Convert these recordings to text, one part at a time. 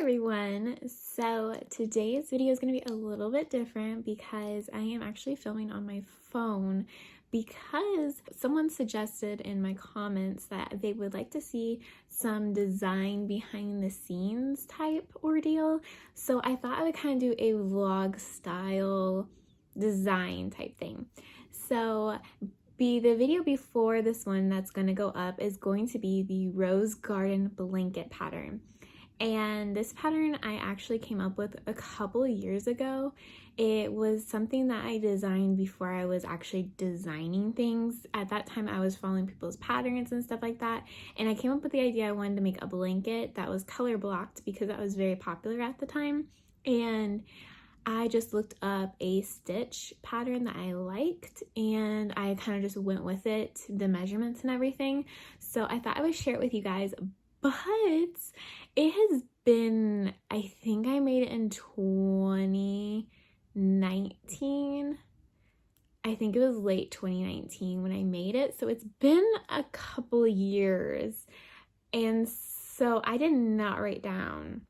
everyone. So today's video is going to be a little bit different because I am actually filming on my phone because someone suggested in my comments that they would like to see some design behind the scenes type ordeal. So I thought I would kind of do a vlog style design type thing. So the video before this one that's going to go up is going to be the rose garden blanket pattern. And this pattern I actually came up with a couple of years ago. It was something that I designed before I was actually designing things. At that time, I was following people's patterns and stuff like that. And I came up with the idea I wanted to make a blanket that was color blocked because that was very popular at the time. And I just looked up a stitch pattern that I liked and I kind of just went with it, the measurements and everything. So I thought I would share it with you guys. But it has been, I think I made it in 2019. I think it was late 2019 when I made it. So it's been a couple of years. And so I did not write down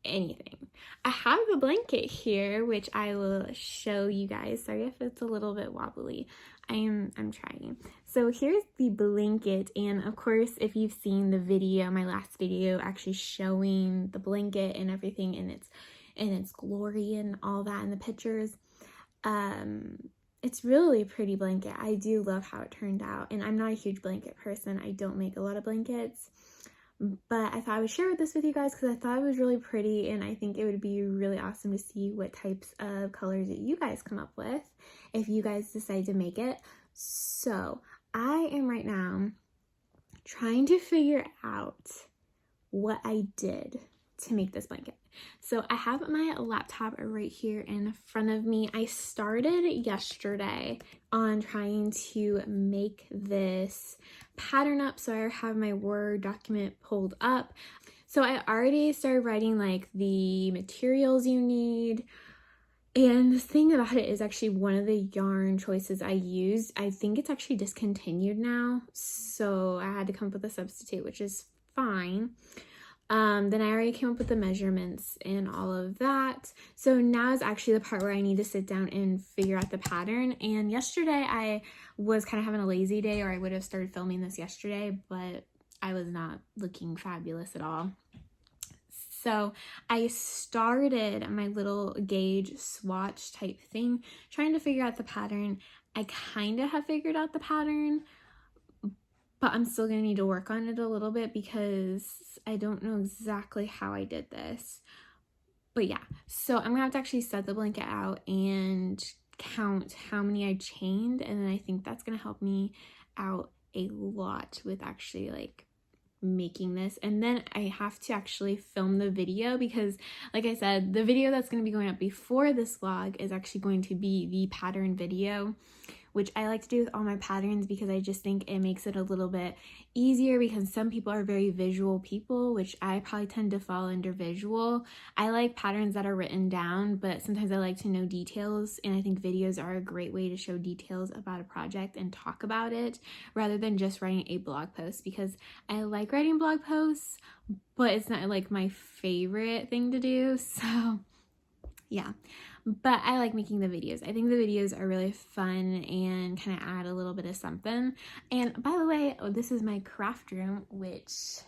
anything. I have the blanket here, which I will show you guys. Sorry if it's a little bit wobbly. I'm trying. So here's the blanket, and of course if you've seen the video, my last video actually showing the blanket and everything in its glory and all that in the pictures, it's really a pretty blanket. I do love how it turned out, and I'm not a huge blanket person. I don't make a lot of blankets, but I thought I would share this with you guys because I thought it was really pretty, and I think it would be really awesome to see what types of colors that you guys come up with if you guys decide to make it. So I am right now trying to figure out what I did to make this blanket. So I have my laptop right here in front of me. I started yesterday on trying to make this pattern up. So I have my Word document pulled up. So I already started writing like the materials you need. And the thing about it is actually one of the yarn choices I used, I think it's actually discontinued now. So I had to come up with a substitute, which is fine. Then I already came up with the measurements and all of that. So now is actually the part where I need to sit down and figure out the pattern. And yesterday I was kind of having a lazy day, or I would have started filming this yesterday, but I was not looking fabulous at all. So I started my little gauge swatch type thing, trying to figure out the pattern. I kind of have figured out the pattern, but I'm still going to need to work on it a little bit because I don't know exactly how I did this. But yeah, so I'm going to have to actually set the blanket out and count how many I chained, and then I think that's going to help me out a lot with actually like making this. And then I have to actually film the video because, like I said, the video that's going to be going up before this vlog is actually going to be the pattern video, which I like to do with all my patterns because I just think it makes it a little bit easier, because some people are very visual people, which I probably tend to fall under visual. I like patterns that are written down, but sometimes I like to know details, and I think videos are a great way to show details about a project and talk about it rather than just writing a blog post, because I like writing blog posts, but it's not like my favorite thing to do. So yeah, but I like making the videos. I think the videos are really fun and kind of add a little bit of something. And by the way, this is my craft room, which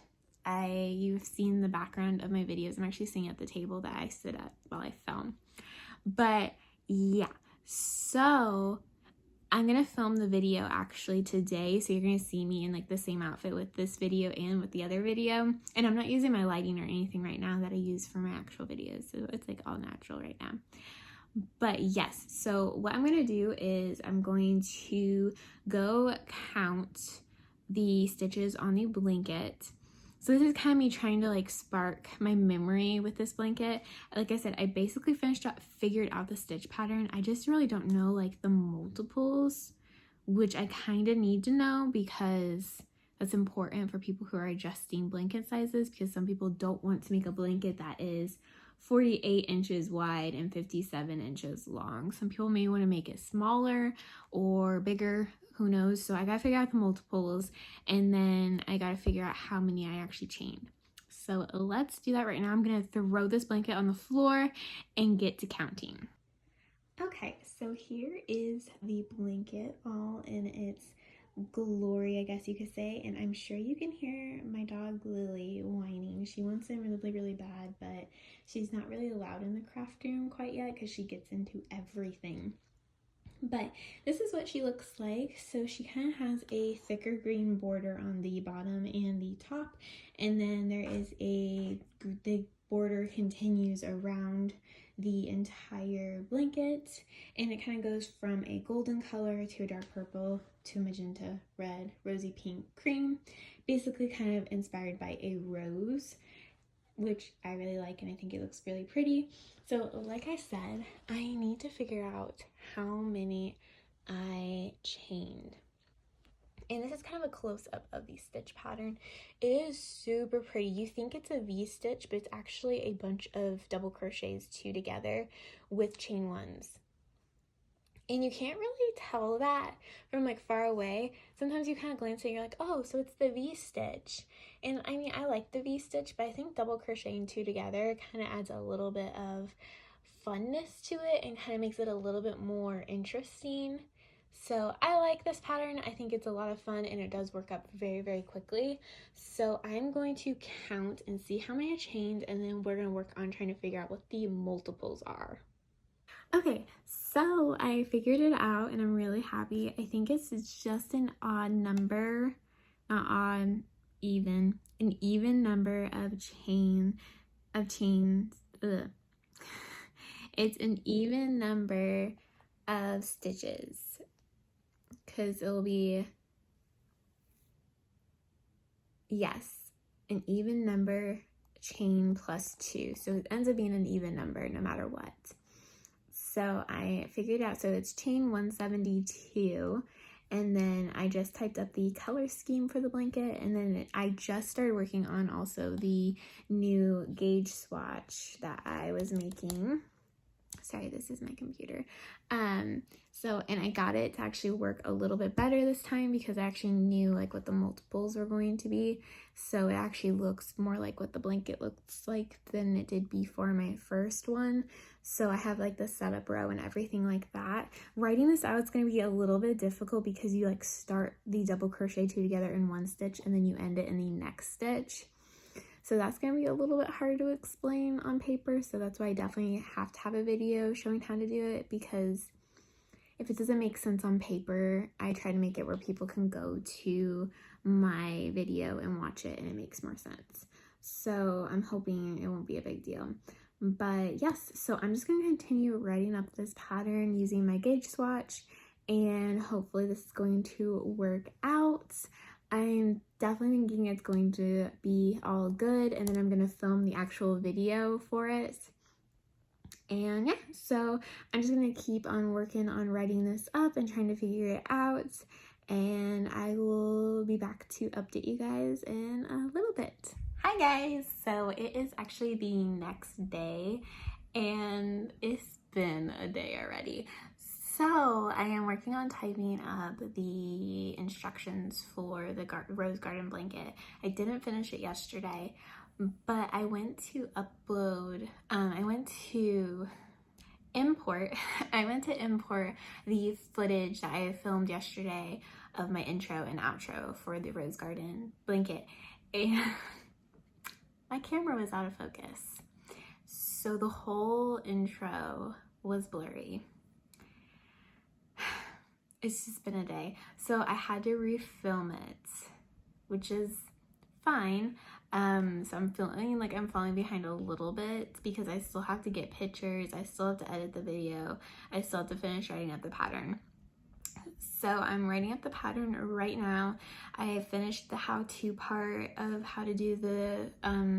you've seen the background of my videos. I'm actually sitting at the table that I sit at while I film. But yeah, so I'm gonna film the video actually today, so you're gonna see me in like the same outfit with this video and with the other video. And I'm not using my lighting or anything right now that I use for my actual videos, so it's like all natural right now. But yes, so what I'm gonna do is I'm going to go count the stitches on the blanket. So this is kind of me trying to like spark my memory with this blanket. Like I said, I basically figured out the stitch pattern. I just really don't know like the multiples, which I kind of need to know because that's important for people who are adjusting blanket sizes, because some people don't want to make a blanket that is 48 inches wide and 57 inches long. Some people may want to make it smaller or bigger, who knows. So I gotta figure out the multiples, and then I gotta figure out how many I actually chained. So let's do that right now. I'm gonna throw this blanket on the floor and get to counting. Okay, so here is the blanket all in its glory, I guess you could say, and I'm sure you can hear my dog Lily whining. She wants in really bad, but she's not really allowed in the craft room quite yet because she gets into everything. But this is what she looks like. So she kind of has a thicker green border on the bottom and the top, and then there is the border continues around the entire blanket, and it kind of goes from a golden color to a dark purple to magenta, red, rosy pink, cream, basically kind of inspired by a rose, which I really like, and I think it looks really pretty. So like I said, I need to figure out how many I chained. And this is kind of a close-up of the stitch pattern. It is super pretty. You think it's a V-stitch, but it's actually a bunch of double crochets two together with chain ones. And you can't really tell that from like far away. Sometimes you kind of glance at it and you're like, oh, so it's the V-stitch. And I mean, I like the V-stitch, but I think double crocheting two together kind of adds a little bit of funness to it and kind of makes it a little bit more interesting. So I like this pattern. I think it's a lot of fun and it does work up very quickly. So I'm going to count and see how many I chained, and then we're going to work on trying to figure out what the multiples are. Okay, so I figured it out and I'm really happy. I think it's just an odd number, not odd, even, an even number of chains. It's an even number of stitches, because it'll be, yes, an even number chain plus 2. So it ends up being an even number no matter what. So I figured out, so it's chain 172, and then I just typed up the color scheme for the blanket, and then I just started working on also the new gauge swatch that I was making. Sorry, this is my computer. And I got it to actually work a little bit better this time because I actually knew like what the multiples were going to be. So it actually looks more like what the blanket looks like than it did before my first one. So I have like the setup row and everything like that. Writing this out, it's going to be a little bit difficult because you like start the double crochet two together in one stitch and then you end it in the next stitch. So that's going to be a little bit hard to explain on paper. So that's why I definitely have to have a video showing how to do it, because if it doesn't make sense on paper, I try to make it where people can go to my video and watch it and it makes more sense. So I'm hoping it won't be a big deal. But yes, so I'm just going to continue writing up this pattern using my gauge swatch, and hopefully this is going to work out. I'm definitely thinking it's going to be all good, and then I'm going to film the actual video for it. And yeah, so I'm just going to keep on working on writing this up and trying to figure it out, and I will be back to update you guys in a little bit. Hi guys! So it is actually the next day, and it's been a day already. So I am working on typing up the instructions for the rose garden blanket. I didn't finish it yesterday, but I went to import the footage that I filmed yesterday of my intro and outro for the rose garden blanket, and my camera was out of focus. So the whole intro was blurry. It's just been a day. So I had to refilm it, which is fine. So I'm feeling like I'm falling behind a little bit because I still have to get pictures. I still have to edit the video. I still have to finish writing up the pattern. So I'm writing up the pattern right now. I have finished the how-to part of how to do the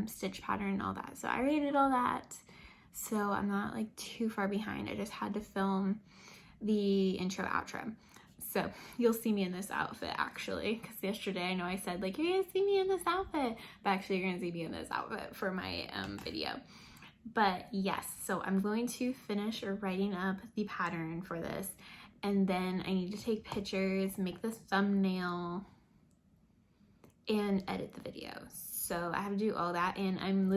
stitch pattern and all that. So I already did all that. So I'm not like too far behind. I just had to film the intro outro. So you'll see me in this outfit actually, because yesterday I know I said like, you're gonna see me in this outfit, but actually you're gonna see me in this outfit for my video. But yes, so I'm going to finish writing up the pattern for this, and then I need to take pictures, make this thumbnail, and edit the video. So I have to do all that, and I'm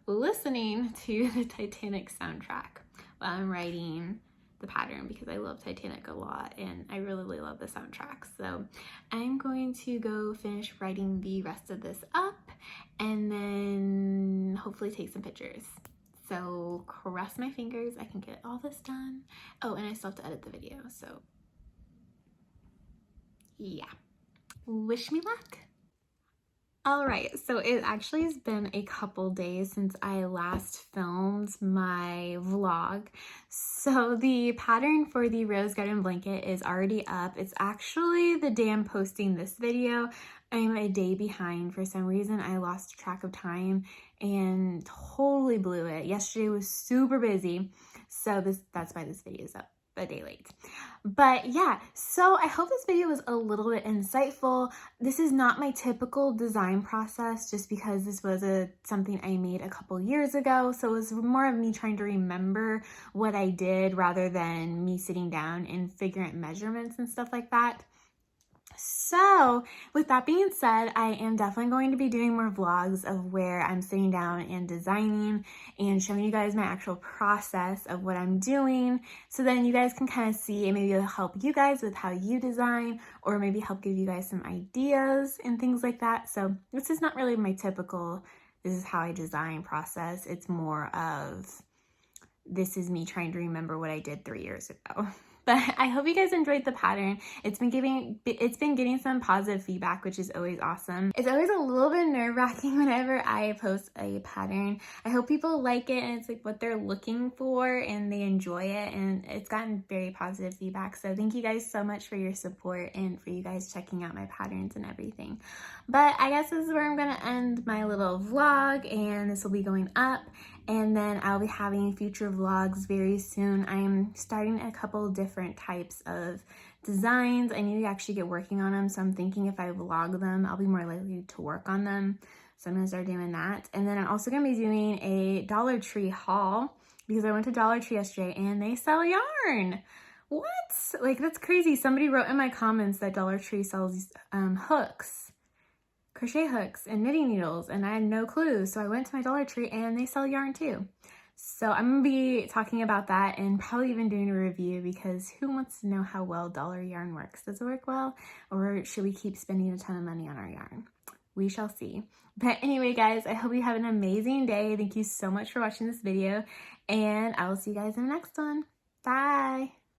listening to the Titanic soundtrack while I'm writing the pattern because I love Titanic a lot and I really love the soundtrack. So I'm going to go finish writing the rest of this up and then hopefully take some pictures. So cross my fingers I can get all this done. Oh, and I still have to edit the video, so yeah. Wish me luck. All right, so it actually has been a couple days since I last filmed my vlog. So the pattern for the rose garden blanket is already up. It's actually the day I'm posting this video. I'm a day behind. For some reason, I lost track of time and totally blew it. Yesterday was super busy, so that's why this video is up a day late. But yeah, so I hope this video was a little bit insightful. This is not my typical design process just because this was something I made a couple years ago. So it was more of me trying to remember what I did rather than me sitting down and figuring out measurements and stuff like that. So with that being said, I am definitely going to be doing more vlogs of where I'm sitting down and designing and showing you guys my actual process of what I'm doing. So then you guys can kind of see, and maybe it'll help you guys with how you design, or maybe help give you guys some ideas and things like that. So this is not really my typical, this is how I design process. It's more of, this is me trying to remember what I did 3 years ago. But I hope you guys enjoyed the pattern. It's been getting some positive feedback, which is always awesome. It's always a little bit nerve-wracking whenever I post a pattern. I hope people like it and it's like what they're looking for and they enjoy it, and it's gotten very positive feedback. So thank you guys so much for your support and for you guys checking out my patterns and everything. But I guess this is where I'm gonna end my little vlog, and this will be going up. And then I'll be having future vlogs very soon. I'm starting a couple different types of designs. I need to actually get working on them. So I'm thinking if I vlog them, I'll be more likely to work on them. So I'm gonna start doing that. And then I'm also gonna be doing a Dollar Tree haul because I went to Dollar Tree yesterday and they sell yarn. What? Like, that's crazy. Somebody wrote in my comments that Dollar Tree sells hooks. Crochet hooks and knitting needles, and I had no clue. So I went to my Dollar Tree and they sell yarn too. So I'm gonna be talking about that and probably even doing a review, because who wants to know how well dollar yarn works? Does it work well, or should we keep spending a ton of money on our yarn? We shall see. But anyway, guys, I hope you have an amazing day. Thank you so much for watching this video, and I will see you guys in the next one. Bye.